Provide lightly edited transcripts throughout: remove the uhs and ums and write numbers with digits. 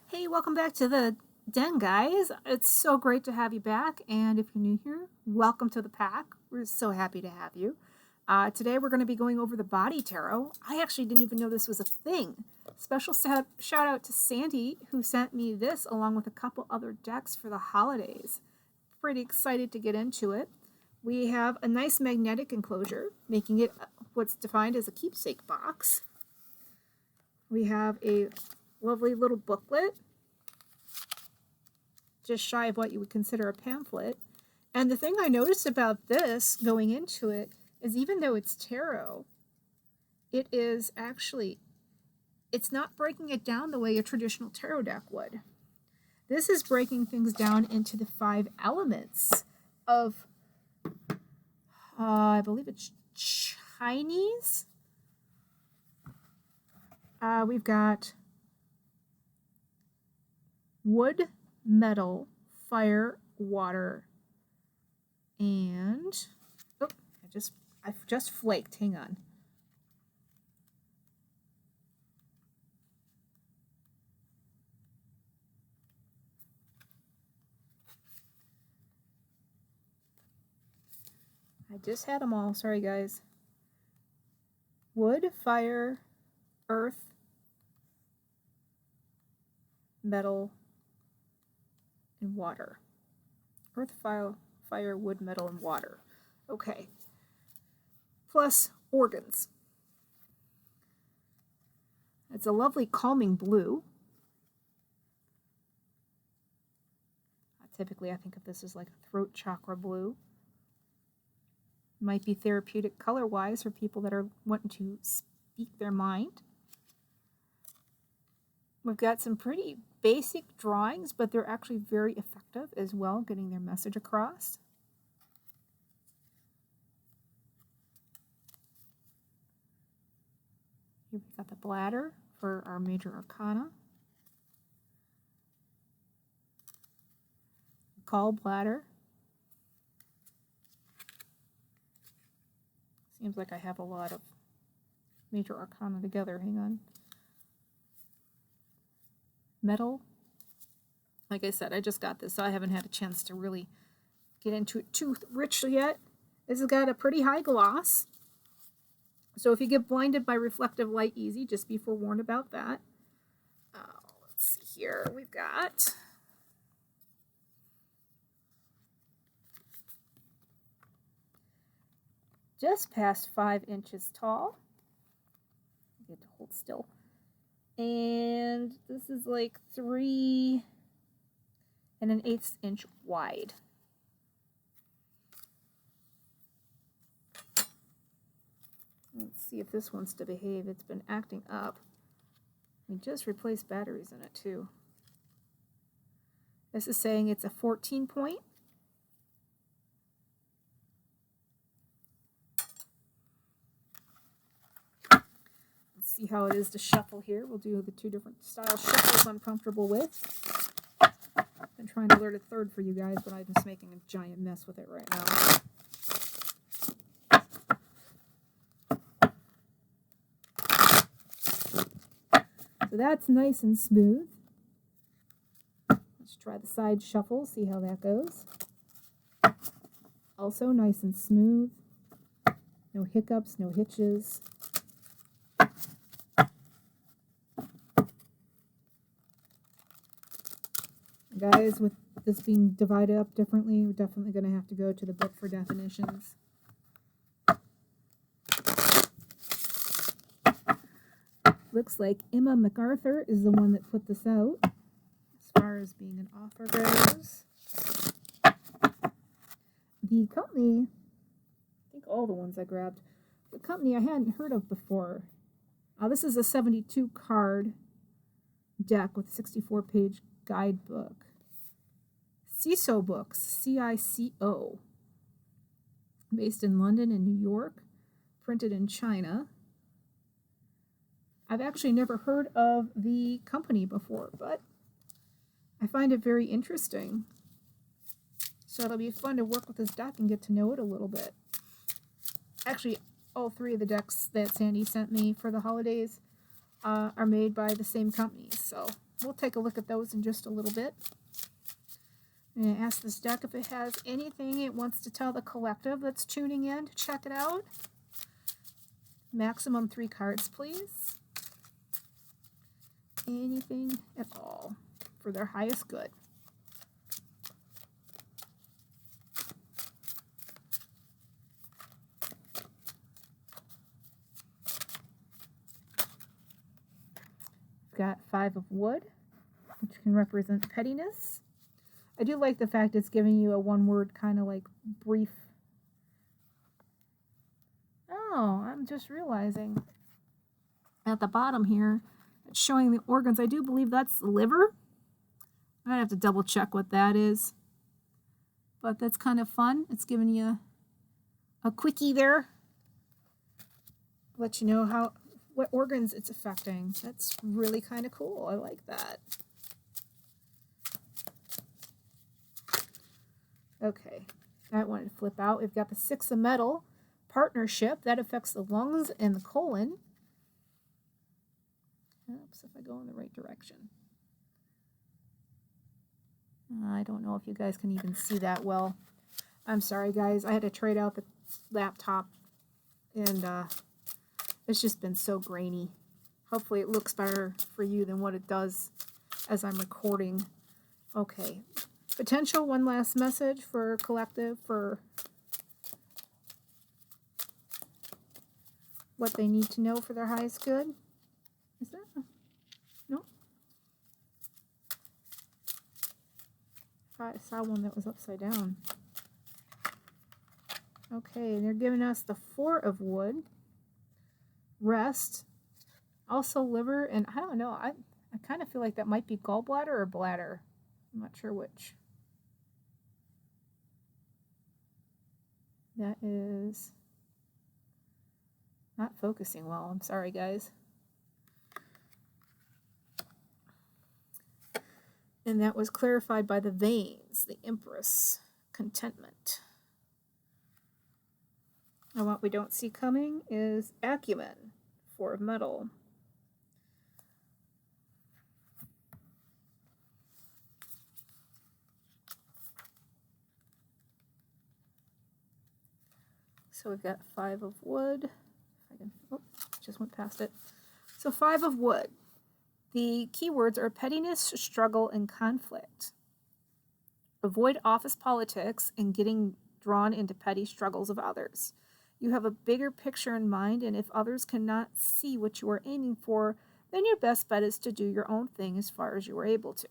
Hey, welcome back to the den, guys. It's so great to have you back. And if you're new here, welcome to the pack. We're so happy to have you. Today we're going to be going over the Body Tarot. I actually didn't even know this was a thing. Special shout out to Sandy, who sent me this along with a couple other decks for the holidays. Pretty excited to get into it. We have a nice magnetic enclosure, making it what's defined as a keepsake box. We have a lovely little booklet, just shy of what you would consider a pamphlet. And the thing I noticed about this going into it is even though it's tarot, it is actually, it's not breaking it down the way a traditional tarot deck would. This is breaking things down into the 5 elements of, I believe it's Chinese. We've got wood, metal, fire, water, and I've just flaked. Hang on. I just had them all. Sorry, guys. Wood, fire, earth, metal, and water. Earth, fire, wood, metal, and water. Okay. Plus organs. It's a lovely calming blue. Typically, I think of this as like a throat chakra blue. Might be therapeutic color-wise for people that are wanting to speak their mind. We've got some pretty basic drawings, but they're actually very effective as well, getting their message across. Here we've got the bladder for our Major Arcana. Gallbladder. Seems like I have a lot of Major Arcana together. Hang on. Metal. Like I said, I just got this, so I haven't had a chance to really get into it too richly yet. This has got a pretty high gloss. So if you get blinded by reflective light easy, just be forewarned about that. Let's see here. We've got just past 5 inches tall. You have to hold still. And this is like 3 1/8 inch wide. Let's see if this wants to behave. It's been acting up. We just replaced batteries in it too. This is saying it's a 14 point. Let's see how it is to shuffle here. We'll do the 2 different style shuffles I'm comfortable with. I've been trying to learn a third for you guys, but I'm just making a giant mess with it right now. So that's nice and smooth. Let's try the side shuffle, see how that goes. Also nice and smooth. No hiccups, no hitches. Guys, with this being divided up differently, we're definitely going to have to go to the book for definitions. Looks like Emma McArthur is the one that put this out, as far as being an author goes. The company, I think all the ones I grabbed, the company I hadn't heard of before. This is a 72 card deck with a 64-page guidebook. Cico Books, C-I-C-O. Based in London and New York, printed in China. I've actually never heard of the company before, but I find it very interesting. So it'll be fun to work with this deck and get to know it a little bit. Actually, all 3 of the decks that Sandy sent me for the holidays are made by the same company, so we'll take a look at those in just a little bit. I'm going to ask this deck if it has anything it wants to tell the collective that's tuning in to check it out. Maximum 3 cards, please. Anything at all for their highest good. We've got 5 of wood, which can represent pettiness. I do like the fact it's giving you a one-word kind of like brief. Oh, I'm just realizing at the bottom here, it's showing the organs. I do believe that's the liver. I'd have to double check what that is. But that's kind of fun. It's giving you a quickie there. Let you know what organs it's affecting. That's really kind of cool. I like that. Okay, that one to flip out. We've got the 6 of metal, partnership. That affects the lungs and the colon. Oops, if I go in the right direction. I don't know if you guys can even see that well. I'm sorry, guys. I had to trade out the laptop, and it's just been so grainy. Hopefully it looks better for you than what it does as I'm recording. Okay. Potential one last message for collective for what they need to know for their highest good. Is there? No? I saw one that was upside down. Okay, they're giving us the 4 of wood. Rest. Also liver, and I don't know. I kind of feel like that might be gallbladder or bladder. I'm not sure which. That is not focusing well. I'm sorry, guys. And that was clarified by the veins, the Empress, contentment. And what we don't see coming is acumen, 4 of metal. So we've got 5 of wood. Just went past it. So 5 of wood. The keywords are pettiness, struggle, and conflict. Avoid office politics and getting drawn into petty struggles of others. You have a bigger picture in mind, and if others cannot see what you are aiming for, then your best bet is to do your own thing as far as you are able to.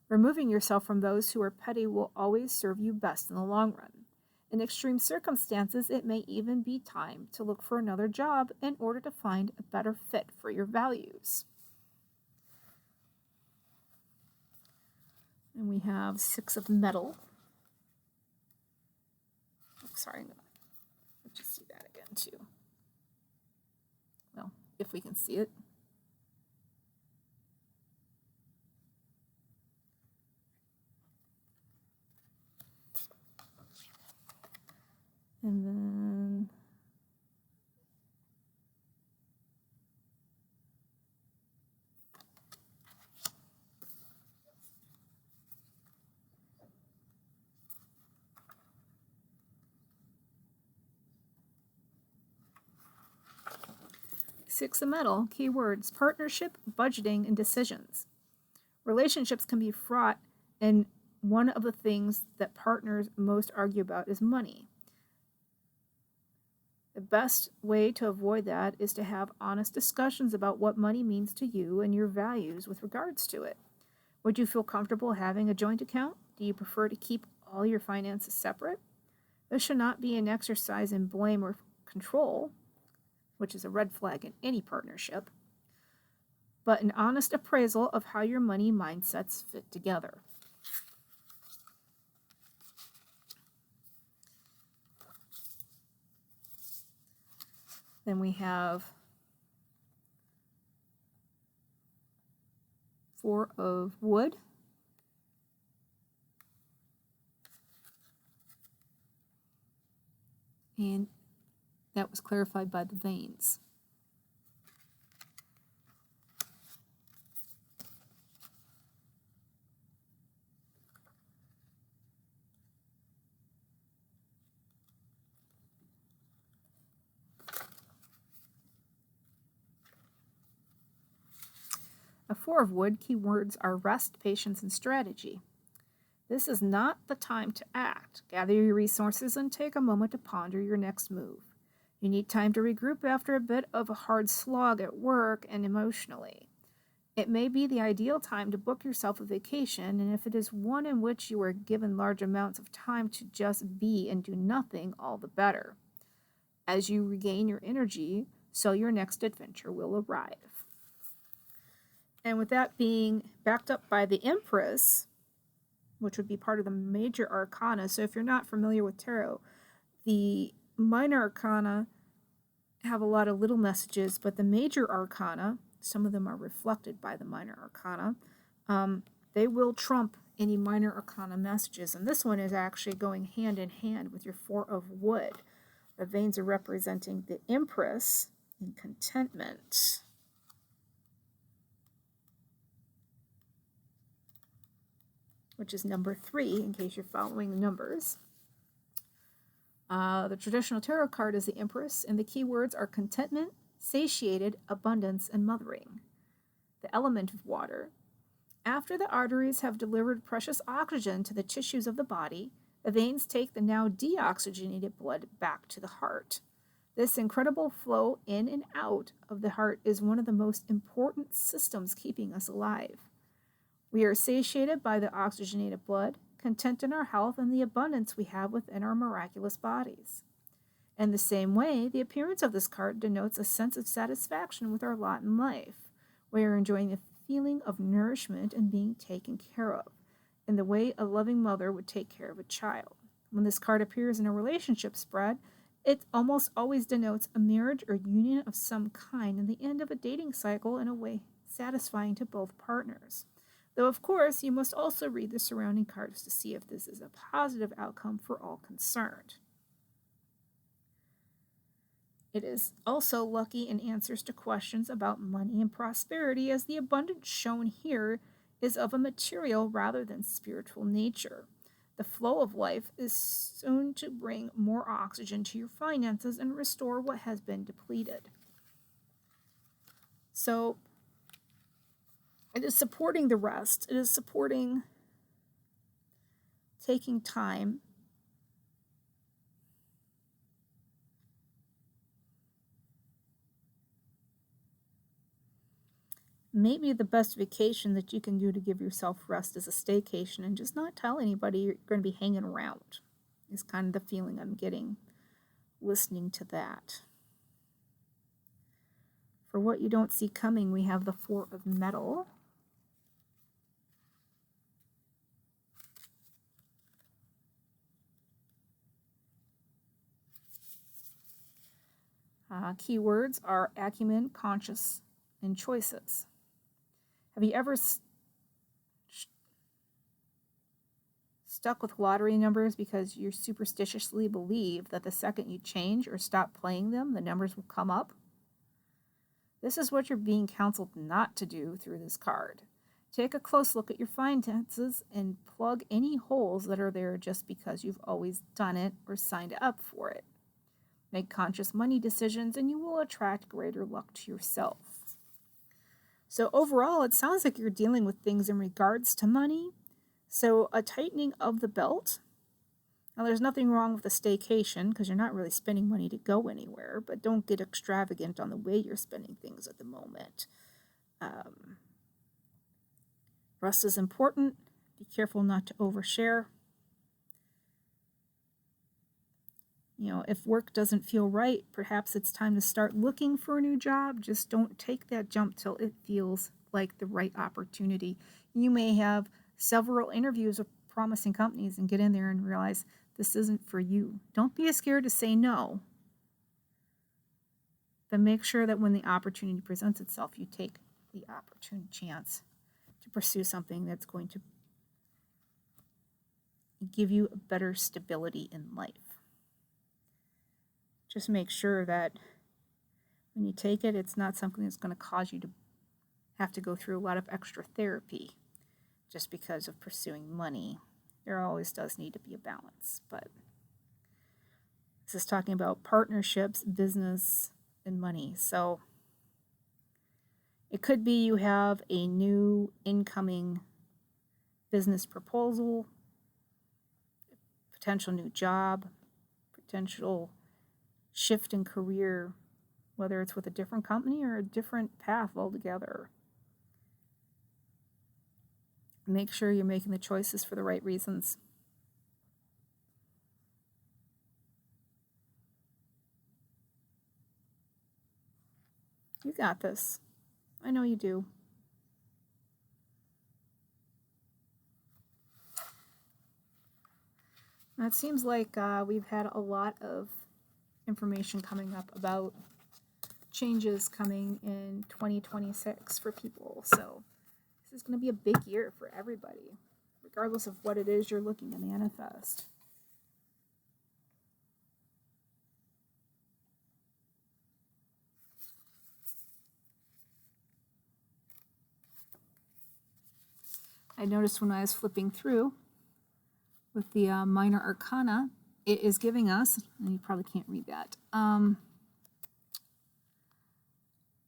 Removing yourself from those who are petty will always serve you best in the long run. In extreme circumstances, it may even be time to look for another job in order to find a better fit for your values. And we have 6 of metal. Oh, sorry, let's just see that again too. Well, if we can see it. And then Six of metal, keywords, partnership, budgeting, and decisions. Relationships can be fraught, and one of the things that partners most argue about is money. The best way to avoid that is to have honest discussions about what money means to you and your values with regards to it. Would you feel comfortable having a joint account? Do you prefer to keep all your finances separate? This should not be an exercise in blame or control, which is a red flag in any partnership, but an honest appraisal of how your money mindsets fit together. Then we have 4 of wood. And that was clarified by the veins. The Four of Wood keywords are rest, patience, and strategy. This is not the time to act. Gather your resources and take a moment to ponder your next move. You need time to regroup after a bit of a hard slog at work and emotionally. It may be the ideal time to book yourself a vacation, and if it is one in which you are given large amounts of time to just be and do nothing, all the better. As you regain your energy, so your next adventure will arrive. And with that being backed up by the Empress, which would be part of the Major Arcana. So if you're not familiar with tarot, the Minor Arcana have a lot of little messages, but the Major Arcana, some of them are reflected by the Minor Arcana, they will trump any Minor Arcana messages. And this one is actually going hand in hand with your Four of Wood. The veins are representing the Empress in contentment. Which is number 3, in case you're following the numbers. The traditional tarot card is the Empress, and the keywords are contentment, satiated, abundance, and mothering. The element of water. After the arteries have delivered precious oxygen to the tissues of the body, the veins take the now deoxygenated blood back to the heart. This incredible flow in and out of the heart is one of the most important systems keeping us alive. We are satiated by the oxygenated blood, content in our health and the abundance we have within our miraculous bodies. In the same way, the appearance of this card denotes a sense of satisfaction with our lot in life. We are enjoying the feeling of nourishment and being taken care of, in the way a loving mother would take care of a child. When this card appears in a relationship spread, it almost always denotes a marriage or union of some kind and the end of a dating cycle in a way satisfying to both partners. Though, of course, you must also read the surrounding cards to see if this is a positive outcome for all concerned. It is also lucky in answers to questions about money and prosperity, as the abundance shown here is of a material rather than spiritual nature. The flow of life is soon to bring more oxygen to your finances and restore what has been depleted. So, it is supporting the rest. It is supporting taking time. Maybe the best vacation that you can do to give yourself rest is a staycation and just not tell anybody you're going to be hanging around, is kind of the feeling I'm getting listening to that. For what you don't see coming, we have the Four of Metal. Keywords are acumen, conscious, and choices. Have you ever stuck with lottery numbers because you superstitiously believe that the second you change or stop playing them, the numbers will come up? This is what you're being counseled not to do through this card. Take a close look at your finances and plug any holes that are there just because you've always done it or signed up for it. Make conscious money decisions and you will attract greater luck to yourself. So overall, it sounds like you're dealing with things in regards to money. So a tightening of the belt. Now, there's nothing wrong with a staycation because you're not really spending money to go anywhere, but don't get extravagant on the way you're spending things at the moment. Rest is important. Be careful not to overshare. You know, if work doesn't feel right, perhaps it's time to start looking for a new job. Just don't take that jump till it feels like the right opportunity. You may have several interviews with promising companies and get in there and realize this isn't for you. Don't be scared to say no. But make sure that when the opportunity presents itself, you take the opportune chance to pursue something that's going to give you a better stability in life. Just make sure that when you take it, it's not something that's going to cause you to have to go through a lot of extra therapy just because of pursuing money. There always does need to be a balance, but this is talking about partnerships, business, and money. So It could be you have a new incoming business proposal, potential new job, potential shift in career, whether it's with a different company or a different path altogether. Make sure you're making the choices for the right reasons. You got this. I know you do. Now it seems like we've had a lot of information coming up about changes coming in 2026 for people. So this is going to be a big year for everybody, regardless of what it is you're looking to manifest. I noticed when I was flipping through with the Minor Arcana, it is giving us, and you probably can't read that,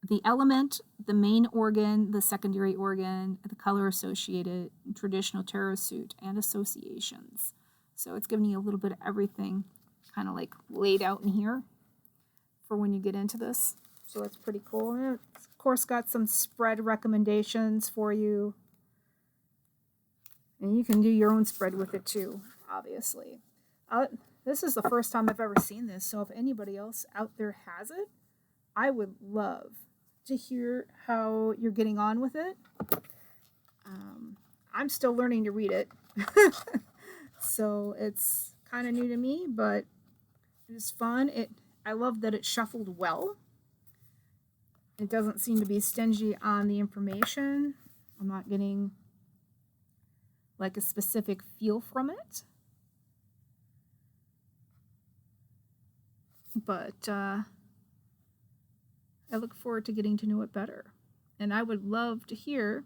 the element, the main organ, the secondary organ, the color associated, traditional tarot suit, and associations. So it's giving you a little bit of everything kind of like laid out in here for when you get into this. So that's pretty cool. And it's, of course, got some spread recommendations for you. And you can do your own spread with it too, obviously. This is the first time I've ever seen this, so if anybody else out there has it, I would love to hear how you're getting on with it. I'm still learning to read it, so it's kind of new to me, but it's fun. I love that it shuffled well. It doesn't seem to be stingy on the information. I'm not getting like a specific feel from it. But I look forward to getting to know it better. And I would love to hear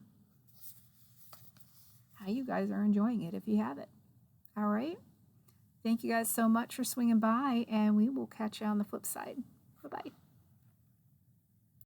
how you guys are enjoying it if you have it. All right? Thank you guys so much for swinging by, and we will catch you on the flip side. Bye-bye.